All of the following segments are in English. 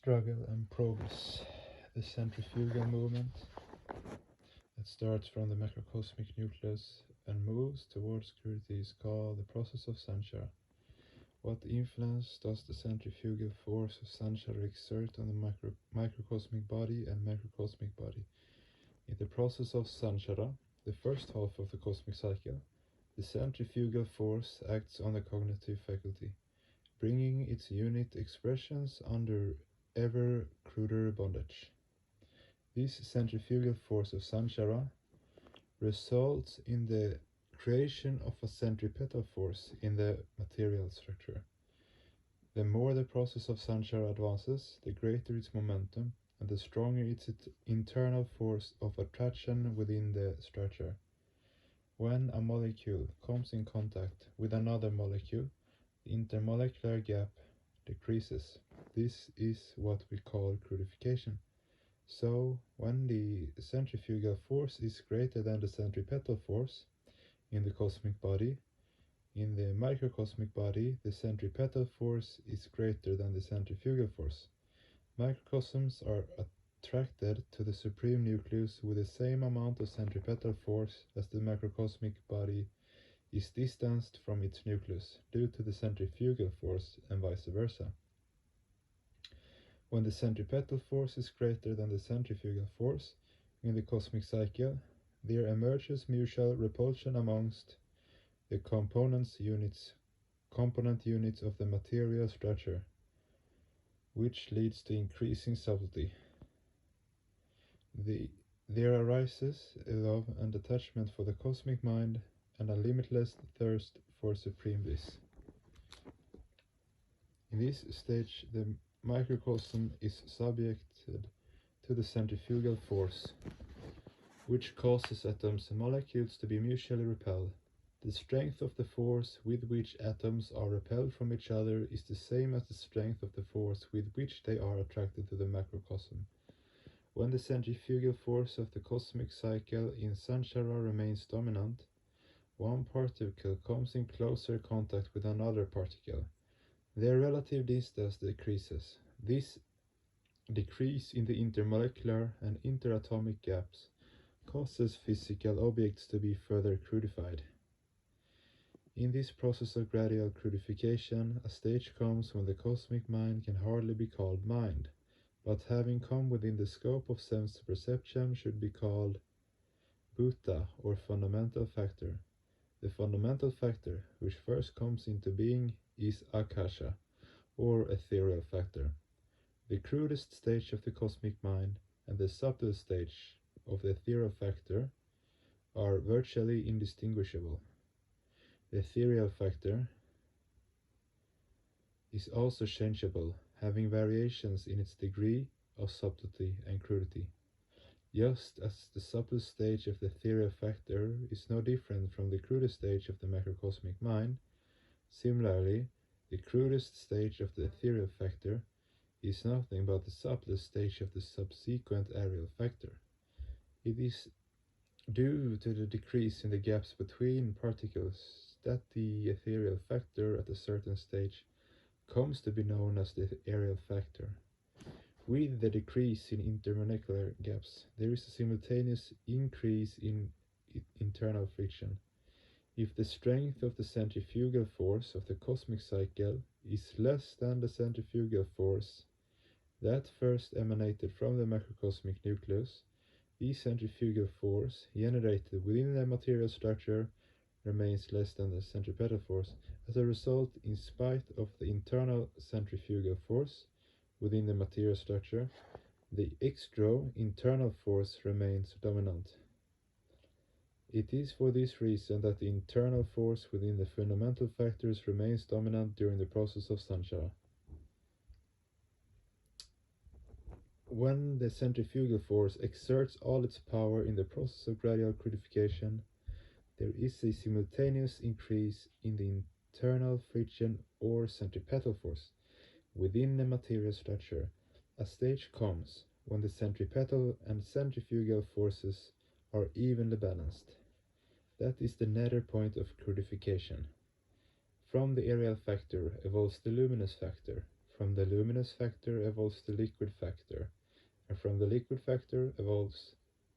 struggle and progress. The centrifugal movement that starts from the macrocosmic nucleus and moves towards crudity is called the process of sanchara. What influence does the centrifugal force of sanchara exert on the microcosmic body and macrocosmic body? In the process of sanchara, the first half of the cosmic cycle, the centrifugal force acts on the cognitive faculty, bringing its unit expressions under ever cruder bondage. This centrifugal force of sanchara results in the creation of a centripetal force in the material structure. The more the process of sanchara advances, the greater its momentum and the stronger its internal force of attraction within the structure. When a molecule comes in contact with another molecule, the intermolecular gap decreases. This is what we call crudification. So, when the centrifugal force is greater than the centripetal force in the cosmic body, in the microcosmic body, the centripetal force is greater than the centrifugal force. Microcosms are attracted to the supreme nucleus with the same amount of centripetal force as the macrocosmic body is distanced from its nucleus due to the centrifugal force and vice versa. When the centripetal force is greater than the centrifugal force in the cosmic cycle, there emerges mutual repulsion amongst the component units of the material structure, which leads to increasing subtlety. There arises a love and attachment for the cosmic mind and a limitless thirst for supreme bliss. In this stage, the microcosm is subjected to the centrifugal force, which causes atoms and molecules to be mutually repelled. The strength of the force with which atoms are repelled from each other is the same as the strength of the force with which they are attracted to the macrocosm. When the centrifugal force of the cosmic cycle in sanchara remains dominant, one particle comes in closer contact with another particle. Their relative distance decreases. This decrease in the intermolecular and interatomic gaps causes physical objects to be further crudified. In this process of gradual crudification, a stage comes when the cosmic mind can hardly be called mind, but having come within the scope of sense perception should be called bhuta, or fundamental factor. The fundamental factor which first comes into being is akasha, or ethereal factor. The crudest stage of the cosmic mind and the subtle stage of the ethereal factor are virtually indistinguishable. The ethereal factor is also changeable, having variations in its degree of subtlety and crudity. Just as the subtle stage of the ethereal factor is no different from the crudest stage of the macrocosmic mind, similarly, the crudest stage of the ethereal factor is nothing but the subtlest stage of the subsequent aerial factor. It is due to the decrease in the gaps between particles that the ethereal factor at a certain stage comes to be known as the aerial factor. With the decrease in intermolecular gaps, there is a simultaneous increase in internal friction. If the strength of the centrifugal force of the cosmic cycle is less than the centrifugal force that first emanated from the macrocosmic nucleus, the centrifugal force generated within the material structure remains less than the centripetal force. As a result, in spite of the internal centrifugal force within the material structure, the internal force remains dominant. It is for this reason that the internal force within the fundamental factors remains dominant during the process of sanchara. When the centrifugal force exerts all its power in the process of gradual crudification, there is a simultaneous increase in the internal friction or centripetal force within the material structure. A stage comes when the centripetal and centrifugal forces are evenly balanced. That is the nether point of crudification. From the aerial factor evolves the luminous factor. From the luminous factor evolves the liquid factor, and from the liquid factor evolves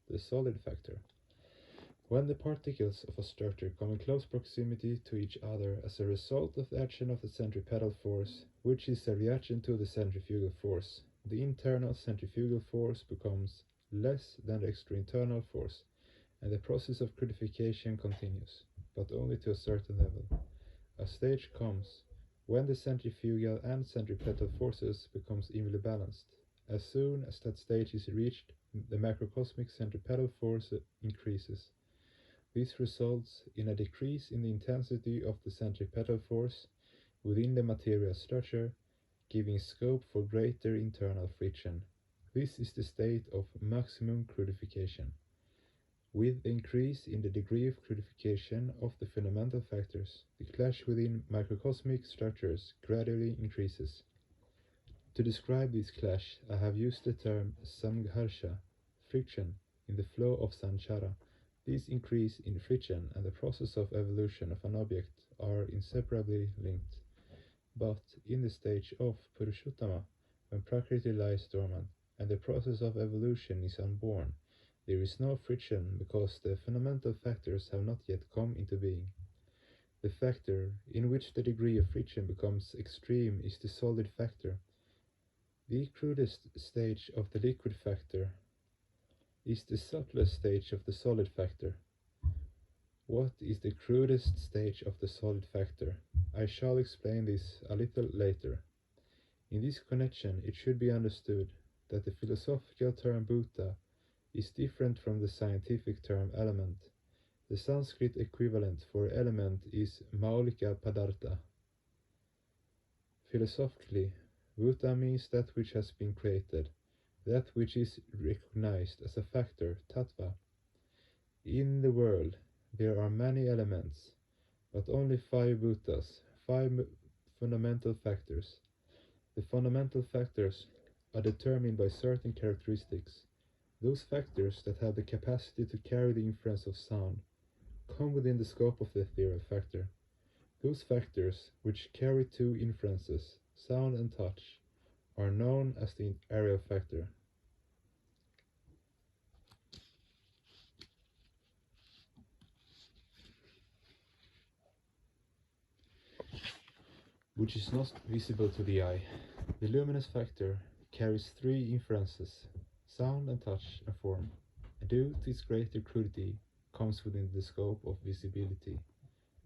the solid factor. When the particles of a structure come in close proximity to each other as a result of the action of the centripetal force, which is a reaction to the centrifugal force, the internal centrifugal force becomes less than the external force, and the process of crudification continues, but only to a certain level. A stage comes when the centrifugal and centripetal forces becomes evenly balanced. As soon as that stage is reached, the macrocosmic centripetal force increases. This results in a decrease in the intensity of the centripetal force within the material structure, giving scope for greater internal friction. This is the state of maximum crudification. With the increase in the degree of crudification of the fundamental factors, the clash within microcosmic structures gradually increases. To describe this clash, I have used the term samgharsha, friction, in the flow of sanchara. This increase in friction and the process of evolution of an object are inseparably linked. But in the stage of Purushottama, when Prakriti lies dormant and the process of evolution is unborn, there is no friction because the fundamental factors have not yet come into being. The factor in which the degree of friction becomes extreme is the solid factor. The crudest stage of the liquid factor is the subtlest stage of the solid factor. What is the crudest stage of the solid factor? I shall explain this a little later. In this connection, it should be understood that the philosophical term bhuta is different from the scientific term element. The Sanskrit equivalent for element is maulika padartha. Philosophically, bhuta means that which has been created, that which is recognized as a factor, tattva. In the world, there are many elements, but only 5 bhutas, 5 fundamental factors. The fundamental factors are determined by certain characteristics. Those factors that have the capacity to carry the inference of sound come within the scope of the ethereal factor. Those factors which carry 2 inferences, sound and touch, are known as the aerial factor. Which is not visible to the eye. The luminous factor carries 3 inferences, sound and touch and form, and due to its greater crudity, comes within the scope of visibility.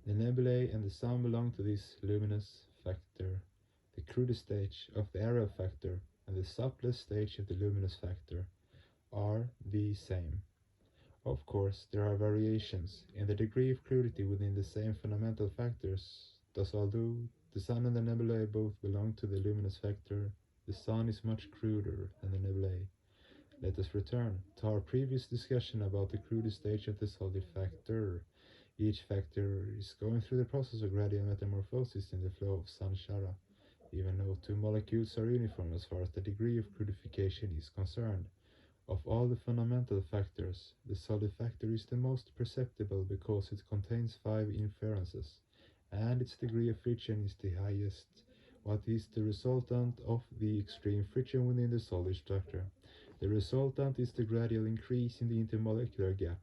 The nebulae and the sun belong to this luminous factor. The crudest stage of the aerial factor and the subtlest stage of the luminous factor are the same. Of course, there are variations in the degree of crudity within the same fundamental factors. Thus, although the sun and the nebulae both belong to the luminous factor, the sun is much cruder than the nebulae. Let us return to our previous discussion about the crudest stage of the solid factor. Each factor is going through the process of gradual metamorphosis in the flow of sanchara, even though 2 molecules are uniform as far as the degree of crudification is concerned. Of all the fundamental factors, the solid factor is the most perceptible because it contains 5 inferences, and its degree of friction is the highest, what is the resultant of the extreme friction within the solid structure. The resultant is the gradual increase in the intermolecular gap.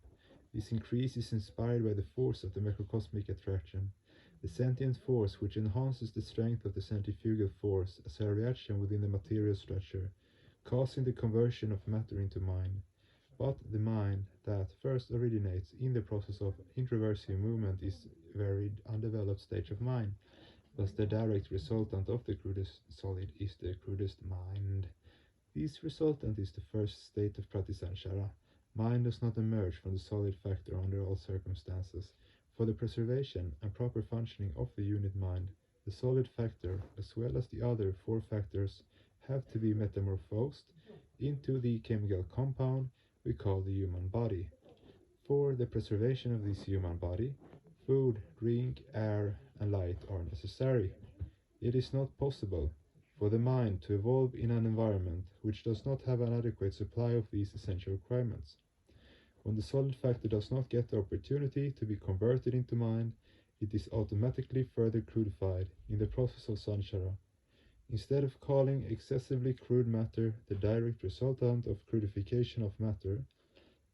This increase is inspired by the force of the macrocosmic attraction, the sentient force which enhances the strength of the centrifugal force as a reaction within the material structure, causing the conversion of matter into mind. But the mind that first originates in the process of introversive movement is a very undeveloped stage of mind. Thus the direct resultant of the crudest solid is the crudest mind. This resultant is the first state of pratisanchara. Mind does not emerge from the solid factor under all circumstances. For the preservation and proper functioning of the unit mind, the solid factor, as well as the other 4 factors, have to be metamorphosed into the chemical compound we call the human body. For the preservation of this human body, food, drink, air, and light are necessary. It is not possible for the mind to evolve in an environment which does not have an adequate supply of these essential requirements. When the solid factor does not get the opportunity to be converted into mind, it is automatically further crudified in the process of sanchara. Instead of calling excessively crude matter the direct resultant of crudification of matter,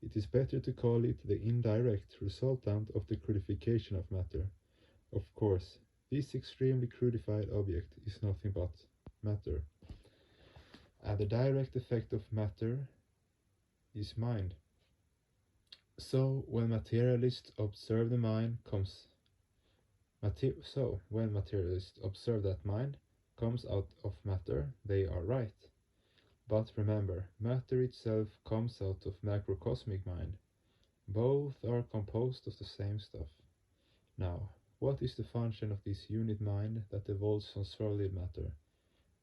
it is better to call it the indirect resultant of the crudification of matter. Of course, this extremely crudified object is nothing but matter, and the direct effect of matter is mind. So when materialists observe the mind when materialists observe that mind comes out of matter, they are right. But remember, matter itself comes out of macrocosmic mind. Both are composed of the same stuff. Now, what is the function of this unit mind that evolves from solid matter?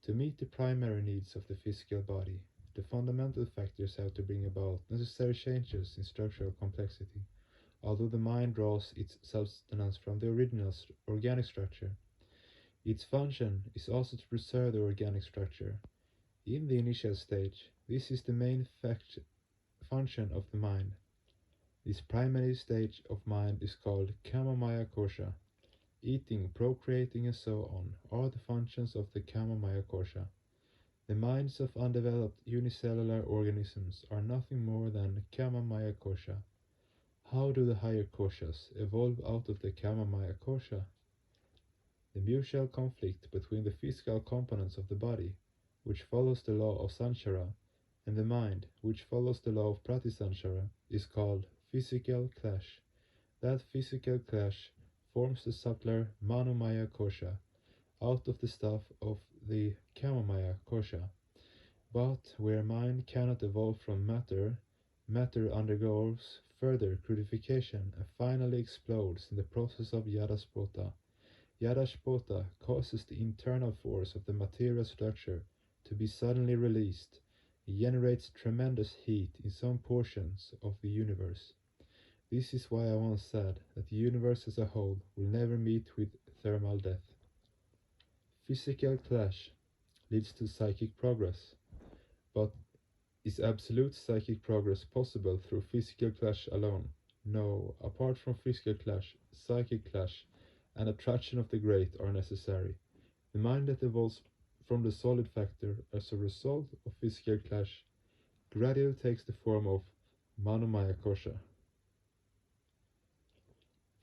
To meet the primary needs of the physical body, the fundamental factors have to bring about necessary changes in structural complexity, although the mind draws its sustenance from the original organic structure. Its function is also to preserve the organic structure. In the initial stage, this is the main function of the mind. This primary stage of mind is called kamamaya kosha. Eating, procreating, and so on are the functions of the kamamaya kosha. The minds of undeveloped unicellular organisms are nothing more than kamamaya kosha. How do the higher koshas evolve out of the kamamaya kosha? The mutual conflict between the physical components of the body, which follows the law of sanchara, and the mind, which follows the law of pratisanchara, is called physical clash. That physical clash forms the subtler manomaya kosha, out of the stuff of the kamamaya kosha. But where mind cannot evolve from matter, matter undergoes further crudification and finally explodes in the process of yadaspota. Yadaspota causes the internal force of the material structure to be suddenly released. It generates tremendous heat in some portions of the universe. This is why I once said that the universe as a whole will never meet with thermal death. Physical clash leads to psychic progress, but is absolute psychic progress possible through physical clash alone? No, apart from physical clash, psychic clash, and attraction of the great are necessary. The mind that evolves from the solid factor as a result of physical clash gradually takes the form of manomaya kosha.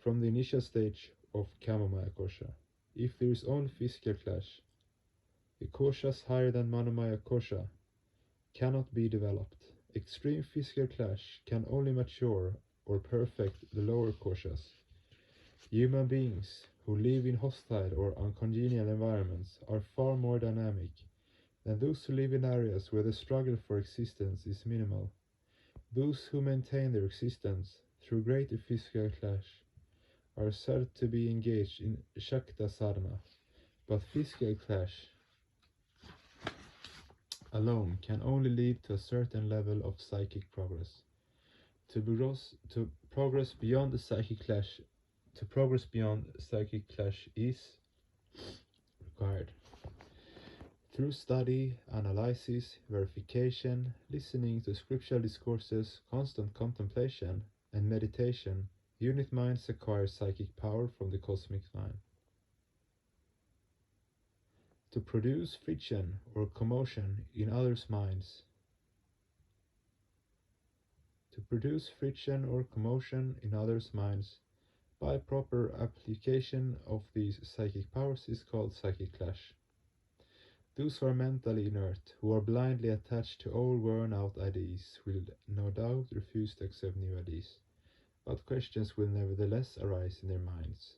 From the initial stage of kamamaya kosha, if there is only physical clash, the koshas higher than manomaya kosha cannot be developed. Extreme physical clash can only mature or perfect the lower koshas. Human beings who live in hostile or uncongenial environments are far more dynamic than those who live in areas where the struggle for existence is minimal. Those who maintain their existence through greater physical clash are said to be engaged in Shakta sadhana, but physical clash alone can only lead to a certain level of psychic progress. To progress beyond psychic clash is required. Through study, analysis, verification, listening to scriptural discourses, constant contemplation, and meditation, unit minds acquire psychic power from the cosmic mind. To produce friction or commotion in others' minds. To produce friction or commotion in others' minds by proper application of these psychic powers is called psychic clash. Those who are mentally inert, who are blindly attached to old worn-out ideas, will no doubt refuse to accept new ideas, but questions will nevertheless arise in their minds.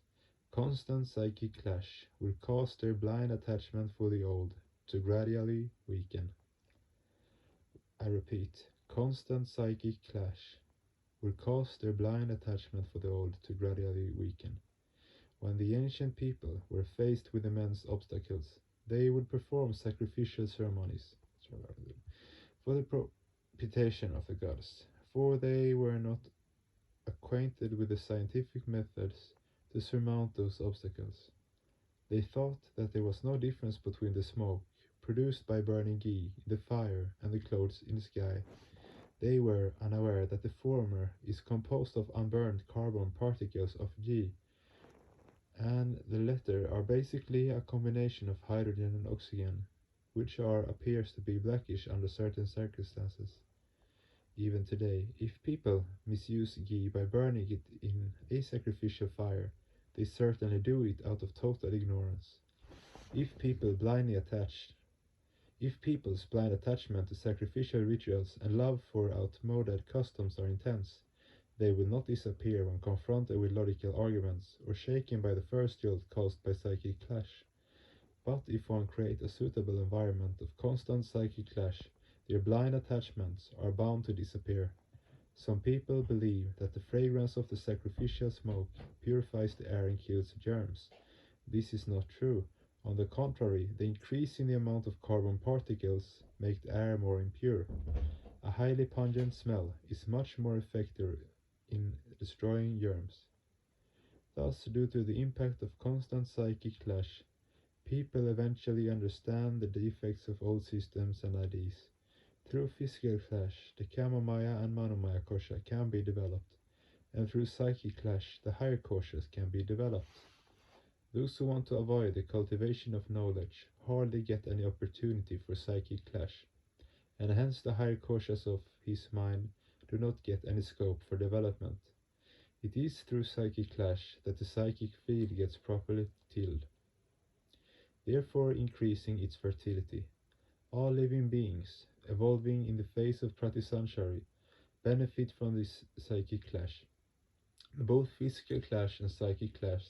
Constant psychic clash will cause their blind attachment for the old to gradually weaken. I repeat, constant psychic clash will cause their blind attachment for the old to gradually weaken. When the ancient people were faced with immense obstacles, they would perform sacrificial ceremonies for the propitiation of the gods, for they were not acquainted with the scientific methods to surmount those obstacles. They thought that there was no difference between the smoke produced by burning ghee in the fire and the clouds in the sky. They were unaware that the former is composed of unburned carbon particles of ghee, and the latter are basically a combination of hydrogen and oxygen, which appears to be blackish under certain circumstances. Even today, if people misuse ghee by burning it in a sacrificial fire, they certainly do it out of total ignorance. If people blindly attached If people's blind attachment to sacrificial rituals and love for outmoded customs are intense, they will not disappear when confronted with logical arguments or shaken by the first jolt caused by psychic clash. But if one creates a suitable environment of constant psychic clash, their blind attachments are bound to disappear. Some people believe that the fragrance of the sacrificial smoke purifies the air and kills germs. This is not true. On the contrary, the increase in the amount of carbon particles make the air more impure. A highly pungent smell is much more effective in destroying germs. Thus, due to the impact of constant psychic clash, people eventually understand the defects of old systems and ideas. Through physical clash, the Kamamaya and Manomaya kosha can be developed, and through psychic clash, the higher koshas can be developed. Those who want to avoid the cultivation of knowledge hardly get any opportunity for psychic clash, and hence the higher koshas of his mind do not get any scope for development. It is through psychic clash that the psychic field gets properly tilled, therefore increasing its fertility. All living beings, evolving in the face of Pratisanchari, benefit from this psychic clash. Both physical clash and psychic clash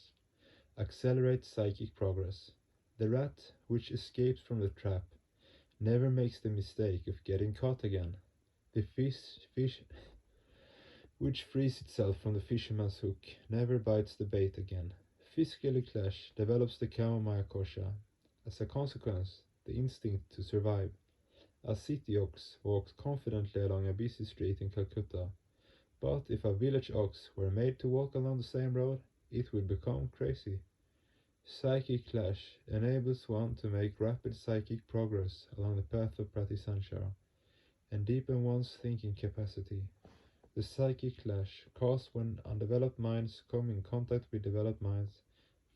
accelerate psychic progress. The rat, which escapes from the trap, never makes the mistake of getting caught again. The fish which frees itself from the fisherman's hook never bites the bait again. Physically clash develops the Kamamaya kosha. As a consequence, the instinct to survive. A city ox walks confidently along a busy street in Calcutta, but if a village ox were made to walk along the same road, it would become crazy. Psychic clash enables one to make rapid psychic progress along the path of Pratisanchara and deepen one's thinking capacity. The psychic clash caused when undeveloped minds come in contact with developed minds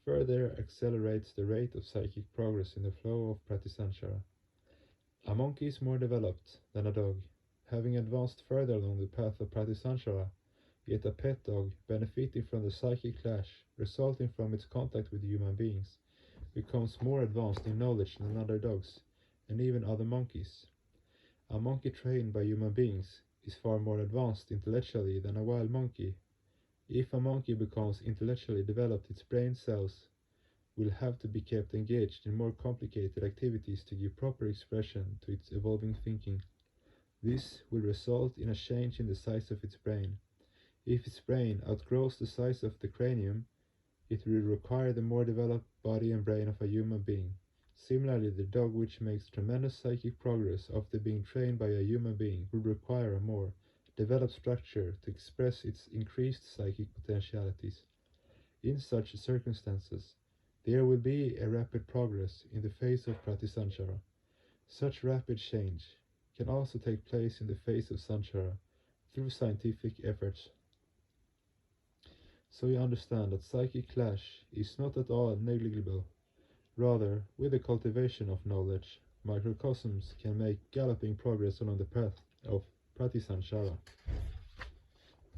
further accelerates the rate of psychic progress in the flow of Pratisanchara. A monkey is more developed than a dog, having advanced further along the path of Pratisanchara, yet a pet dog, benefiting from the psychic clash resulting from its contact with human beings, becomes more advanced in knowledge than other dogs, and even other monkeys. A monkey trained by human beings is far more advanced intellectually than a wild monkey. If a monkey becomes intellectually developed, its brain cells will have to be kept engaged in more complicated activities to give proper expression to its evolving thinking. This will result in a change in the size of its brain. If its brain outgrows the size of the cranium, it will require the more developed body and brain of a human being. Similarly, the dog which makes tremendous psychic progress after being trained by a human being will require a more developed structure to express its increased psychic potentialities. In such circumstances, there will be a rapid progress in the face of Pratisanchara. Such rapid change can also take place in the face of Sanchara through scientific efforts. So you understand that psychic clash is not at all negligible. Rather, with the cultivation of knowledge, microcosms can make galloping progress along the path of Pratisanchara.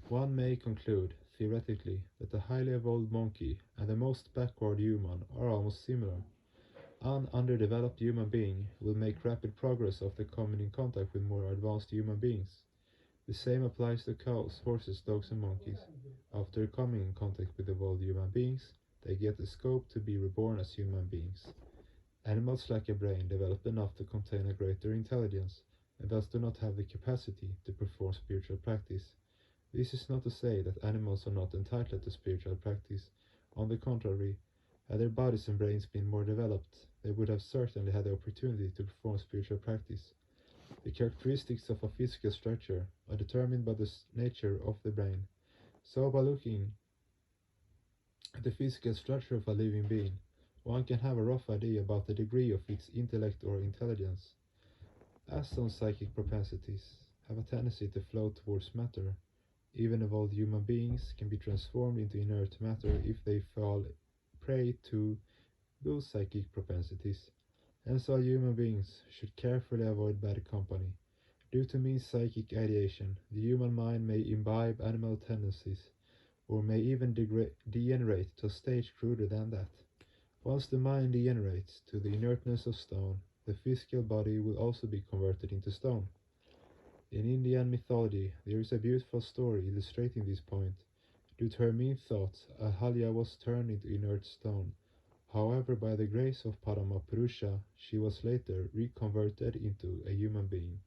One may conclude, theoretically, that the highly evolved monkey and the most backward human are almost similar. An underdeveloped human being will make rapid progress after coming in contact with more advanced human beings. The same applies to cows, horses, dogs, and monkeys. After coming in contact with evolved human beings, they get the scope to be reborn as human beings. Animals lack a brain developed enough to contain a greater intelligence, and thus do not have the capacity to perform spiritual practice. This is not to say that animals are not entitled to spiritual practice. On the contrary, had their bodies and brains been more developed, they would have certainly had the opportunity to perform spiritual practice. The characteristics of a physical structure are determined by the nature of the brain. So by looking at the physical structure of a living being, one can have a rough idea about the degree of its intellect or intelligence. As some psychic propensities have a tendency to flow towards matter, even evolved human beings can be transformed into inert matter if they fall prey to those psychic propensities, and so human beings should carefully avoid bad company. Due to mean psychic ideation, the human mind may imbibe animal tendencies, or may even degenerate to a stage cruder than that. Once the mind degenerates to the inertness of stone, the physical body will also be converted into stone. In Indian mythology, there is a beautiful story illustrating this point. Due to her mean thoughts, Ahalya was turned into inert stone. However, by the grace of Paramapurusha, she was later reconverted into a human being.